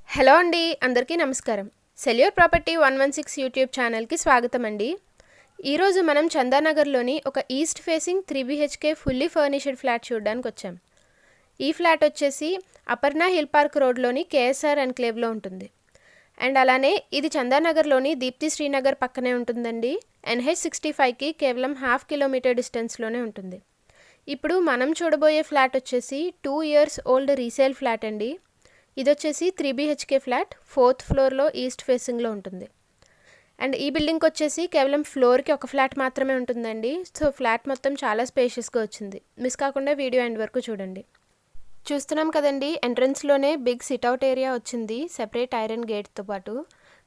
Hello అండి, అందరికీ నమస్కారం. సెల్యూర్ ప్రాపర్టీ 116 యూట్యూబ్ ఛానల్కి స్వాగతం అండి. ఈరోజు మనం చందానగర్లోని ఒక east facing 3 BHK fully furnished flat చూడడానికి వచ్చాం. ఈ ఫ్లాట్ వచ్చేసి అపర్ణ హిల్ పార్క్ రోడ్లోని కేఎస్ఆర్ ఎన్క్లేవ్లో ఉంటుంది. అండ్ అలానే ఇది చందానగర్లోని దీప్తి శ్రీనగర్ పక్కనే ఉంటుందండి. NH65కి కేవలం 1/2 కిలోమీటర్ డిస్టెన్స్లోనే ఉంటుంది. ఇప్పుడు మనం చూడబోయే ఫ్లాట్ వచ్చేసి 2 years ఓల్డ్ రీసేల్ ఫ్లాట్ అండి. ఇది వచ్చేసి 3 BHK ఫ్లాట్ 4th ఫ్లోర్లో ఈస్ట్ ఫేసింగ్లో ఉంటుంది. అండ్ ఈ బిల్డింగ్కి వచ్చేసి కేవలం ఫ్లోర్కి ఒక ఫ్లాట్ మాత్రమే ఉంటుందండి. సో ఫ్లాట్ మొత్తం చాలా స్పేషియస్గా వచ్చింది. మిస్ కాకుండా వీడియో ఎండ్ వరకు చూడండి. చూస్తున్నాం కదండి, ఎంట్రన్స్లోనే బిగ్ సిట్అవుట్ ఏరియా వచ్చింది సెపరేట్ ఐరన్ గేట్తో పాటు.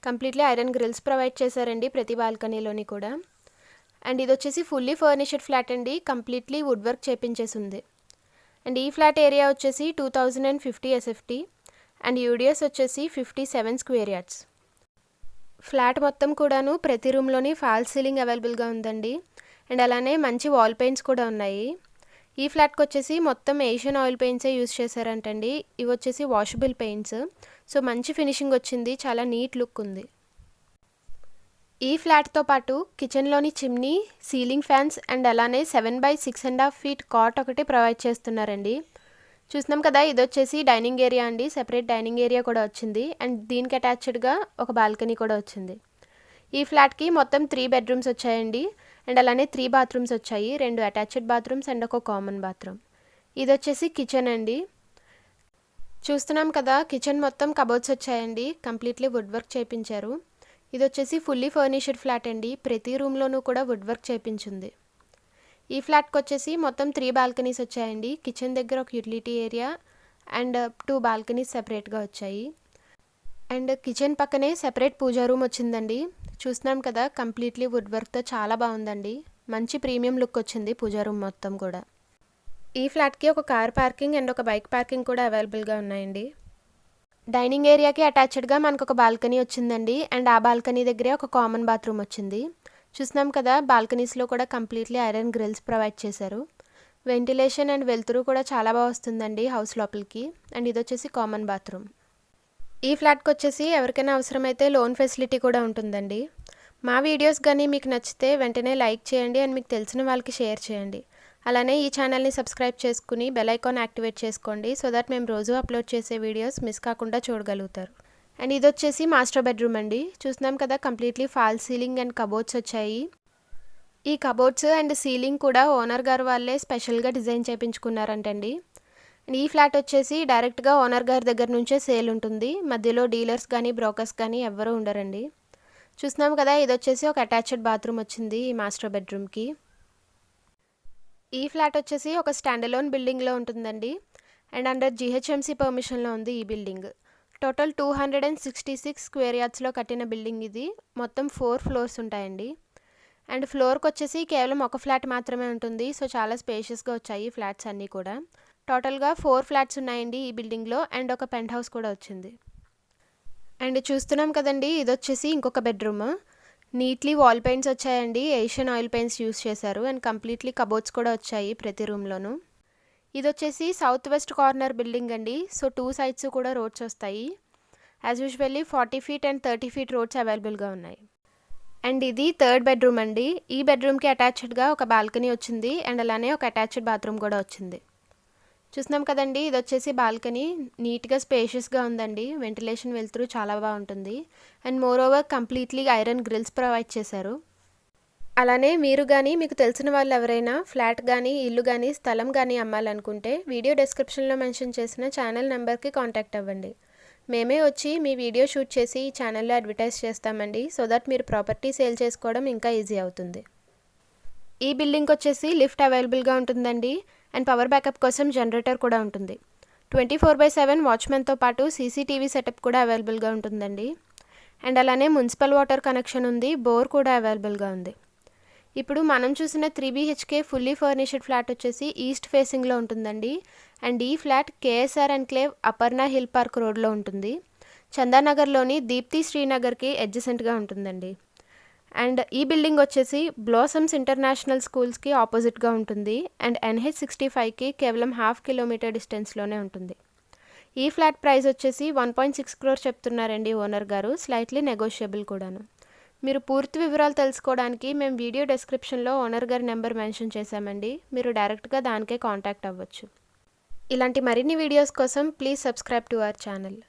కంప్లీట్లీ ఐరన్ గ్రిల్స్ ప్రొవైడ్ చేశారండి ప్రతి బాల్కనీలోని కూడా. అండ్ ఇది వచ్చేసి ఫుల్లీ ఫర్నిష్డ్ ఫ్లాట్ అండి, కంప్లీట్లీ వుడ్ వర్క్ చేపించేసి ఉంది. అండ్ ఈ ఫ్లాట్ ఏరియా వచ్చేసి 2050 SFT అండ్ యూడిఎస్ వచ్చేసి 57 స్క్వేర్ యార్డ్స్. ఫ్లాట్ మొత్తం కూడాను ప్రతి రూమ్లోని ఫాల్ సీలింగ్ అవైలబుల్గా ఉందండి. అండ్ అలానే మంచి వాల్ పెయింట్స్ కూడా ఉన్నాయి. ఈ ఫ్లాట్కి వచ్చేసి మొత్తం ఏషియన్ ఆయిల్ పెయింట్సే యూస్ చేశారంటండి. ఇవి వచ్చేసి వాషబుల్ పెయింట్స్. సో మంచి ఫినిషింగ్ వచ్చింది, చాలా నీట్ లుక్ ఉంది. ఈ ఫ్లాట్తో పాటు కిచెన్లోని చిమ్నీ, సీలింగ్ ఫ్యాన్స్ అండ్ అలానే 7x6.5 feet కాట్ ఒకటి ప్రొవైడ్ చేస్తున్నారండి. చూస్తున్నాం కదా, ఇది వచ్చేసి డైనింగ్ ఏరియా అండి, సెపరేట్ డైనింగ్ ఏరియా కూడా వచ్చింది. అండ్ దీనికి అటాచ్డ్గా ఒక బాల్కనీ కూడా వచ్చింది. ఈ ఫ్లాట్కి మొత్తం 3 bedrooms వచ్చాయండి. అండ్ అలానే 3 bathrooms వచ్చాయి, 2 అటాచ్డ్ బాత్రూమ్స్ అండ్ ఒక కామన్ బాత్రూమ్. ఇది వచ్చేసి కిచెన్ అండి. చూస్తున్నాం కదా, కిచెన్ మొత్తం కబోర్డ్స్ వచ్చాయండి, కంప్లీట్లీ వుడ్ వర్క్ చేయించారు. ఇది వచ్చేసి ఫుల్లీ ఫర్నిష్డ్ ఫ్లాట్ అండి, ప్రతి రూమ్లోనూ కూడా వుడ్ వర్క్ చేయించింది. ఈ ఫ్లాట్కి వచ్చేసి మొత్తం 3 balconies వచ్చాయండి. కిచెన్ దగ్గర ఒక యూటిలిటీ ఏరియా అండ్ 2 balconies సెపరేట్గా వచ్చాయి. అండ్ కిచెన్ పక్కనే సెపరేట్ పూజా రూమ్ వచ్చిందండి. చూస్తున్నాం కదా, కంప్లీట్లీ వుడ్ వర్క్తో చాలా బాగుందండి. మంచి ప్రీమియం లుక్ వచ్చింది పూజా రూమ్ మొత్తం కూడా. ఈ ఫ్లాట్కి ఒక కార్ పార్కింగ్ అండ్ ఒక బైక్ పార్కింగ్ కూడా అవైలబుల్గా ఉన్నాయండి. డైనింగ్ ఏరియాకి అటాచ్డ్గా మనకు ఒక బాల్కనీ వచ్చిందండి. అండ్ ఆ బాల్కనీ దగ్గరే ఒక కామన్ బాత్రూమ్ వచ్చింది. చూస్తున్నాం కదా, బాల్కనీస్లో కూడా కంప్లీట్లీ ఐరన్ గ్రిల్స్ ప్రొవైడ్ చేశారు. వెంటిలేషన్ అండ్ వెలుతురు కూడా చాలా బాగా వస్తుందండి హౌస్ లోపలికి. అండ్ ఇది వచ్చేసి కామన్ బాత్రూమ్. ఈ ఫ్లాట్కి వచ్చేసి ఎవరికైనా అవసరమైతే లోన్ ఫెసిలిటీ కూడా ఉంటుందండి. మా వీడియోస్ కానీ మీకు నచ్చితే వెంటనే లైక్ చేయండి అండ్ మీకు తెలిసిన వాళ్ళకి షేర్ చేయండి. అలానే ఈ ఛానల్ని సబ్స్క్రైబ్ చేసుకుని బెల్ ఐకాన్ యాక్టివేట్ చేసుకోండి, సో దట్ మేము రోజు అప్లోడ్ చేసే వీడియోస్ మిస్ కాకుండా చూడగలుగుతారు. అండ్ ఇది వచ్చేసి మాస్టర్ బెడ్రూమ్ అండి. చూస్తున్నాం కదా, completely fall ceiling and cupboards వచ్చాయి. ఈ కబోర్డ్స్ అండ్ సీలింగ్ కూడా ఓనర్ గారు వాళ్ళే స్పెషల్గా డిజైన్ చేయించుకున్నారంటండి. అండ్ ఈ ఫ్లాట్ వచ్చేసి డైరెక్ట్గా ఓనర్ గారి దగ్గర నుంచే సేల్ ఉంటుంది, మధ్యలో డీలర్స్ కానీ బ్రోకర్స్ కానీ ఎవ్వరూ ఉండరండి. చూస్తున్నాం కదా, ఇది వచ్చేసి ఒక అటాచ్డ్ బాత్రూమ్ వచ్చింది ఈ మాస్టర్ బెడ్రూమ్కి. ఈ ఫ్లాట్ వచ్చేసి ఒక స్టాండలోన్ బిల్డింగ్లో ఉంటుందండి. అండ్ అండర్ GHMC పర్మిషన్లో ఉంది ఈ బిల్డింగ్. టోటల్ 266 స్క్వేర్ యార్డ్స్లో కట్టిన బిల్డింగ్ ఇది. మొత్తం 4 floors ఉంటాయండి. అండ్ ఫ్లోర్కి వచ్చేసి కేవలం ఒక ఫ్లాట్ మాత్రమే ఉంటుంది. సో చాలా స్పేషియస్గా వచ్చాయి ఫ్లాట్స్ అన్నీ కూడా. టోటల్గా 4 flats ఉన్నాయండి ఈ బిల్డింగ్లో. అండ్ ఒక పెంట్ హౌస్ కూడా వచ్చింది. అండ్ చూస్తున్నాం కదండి, ఇది వచ్చేసి ఇంకొక బెడ్రూమ్. నీట్లీ వాల్ పెయింట్స్ వచ్చాయండి, ఏషియన్ ఆయిల్ పెయింట్స్ యూస్ చేశారు. అండ్ కంప్లీట్లీ కబోర్డ్స్ కూడా వచ్చాయి ప్రతి రూమ్లోనూ. ఇది వచ్చేసి సౌత్ వెస్ట్ కార్నర్ బిల్డింగ్ అండి. సో 2 sides కూడా రోడ్స్ వస్తాయి. As usually 40 feet and 30 feet roads అవైలబుల్గా ఉన్నాయి. అండ్ ఇది 3rd bedroom అండి. ఈ బెడ్రూమ్కి అటాచ్డ్గా ఒక బాల్కనీ వచ్చింది. అండ్ అలానే ఒక అటాచ్డ్ బాత్రూమ్ కూడా వచ్చింది. చూస్తున్నాం కదండి, ఇది వచ్చేసి బాల్కనీ నీట్గా స్పేషియస్గా ఉందండి. వెంటిలేషన్ వెలుతురు చాలా బాగుంటుంది. And moreover completely iron grills provide చేశారు. అలానే మీరు కానీ మీకు తెలిసిన వాళ్ళు ఎవరైనా ఫ్లాట్ కానీ ఇల్లు కానీ స్థలం కానీ అమ్మాలనుకుంటే వీడియో డిస్క్రిప్షన్లో మెన్షన్ చేసిన ఛానల్ నెంబర్కి కాంటాక్ట్ అవ్వండి. మేమే వచ్చి మీ వీడియో షూట్ చేసి ఈ ఛానల్లో అడ్వర్టైజ్ చేస్తామండి, సో దట్ మీరు ప్రాపర్టీ సేల్ చేసుకోవడం ఇంకా ఈజీ అవుతుంది. ఈ బిల్డింగ్కి వచ్చేసి లిఫ్ట్ అవైలబుల్గా ఉంటుందండి. అండ్ పవర్ బ్యాకప్ కోసం జనరేటర్ కూడా ఉంటుంది. 24/7 వాచ్మెన్తో పాటు CCTV సెటప్ కూడా అవైలబుల్గా ఉంటుందండి. అండ్ అలానే మున్సిపల్ వాటర్ కనెక్షన్ ఉంది, బోర్ కూడా అవైలబుల్గా ఉంది. ఇప్పుడు మనం చూసిన 3 BHK ఫుల్లీ ఫర్నిష్డ్ ఫ్లాట్ వచ్చేసి ఈస్ట్ ఫేసింగ్లో ఉంటుందండి. అండ్ ఈ flat KSR enclave Aparna hill park రోడ్లో ఉంటుంది. చందానగర్లోని దీప్తి శ్రీనగర్కి అడ్జసెంట్గా ఉంటుందండి. అండ్ ఈ బిల్డింగ్ వచ్చేసి బ్లాసమ్స్ ఇంటర్నేషనల్ స్కూల్స్కి ఆపోజిట్గా ఉంటుంది. అండ్ NH65కి కేవలం 1/2 kilometer డిస్టెన్స్లోనే ఉంటుంది. ఈ ఫ్లాట్ ప్రైస్ వచ్చేసి 1.6 crore చెప్తున్నారండి ఓనర్ గారు, స్లైట్లీ నెగోషియబుల్ కూడాను. మీరు పూర్తి వివరాలు తెలుసుకోవడానికి మేము వీడియో డిస్క్రిప్షన్లో ఓనర్ గారి నెంబర్ మెన్షన్ చేశామండి, మీరు డైరెక్ట్గా దానికే కాంటాక్ట్ అవ్వచ్చు. ఇలాంటి మరిన్ని వీడియోస్ కోసం please subscribe to our channel.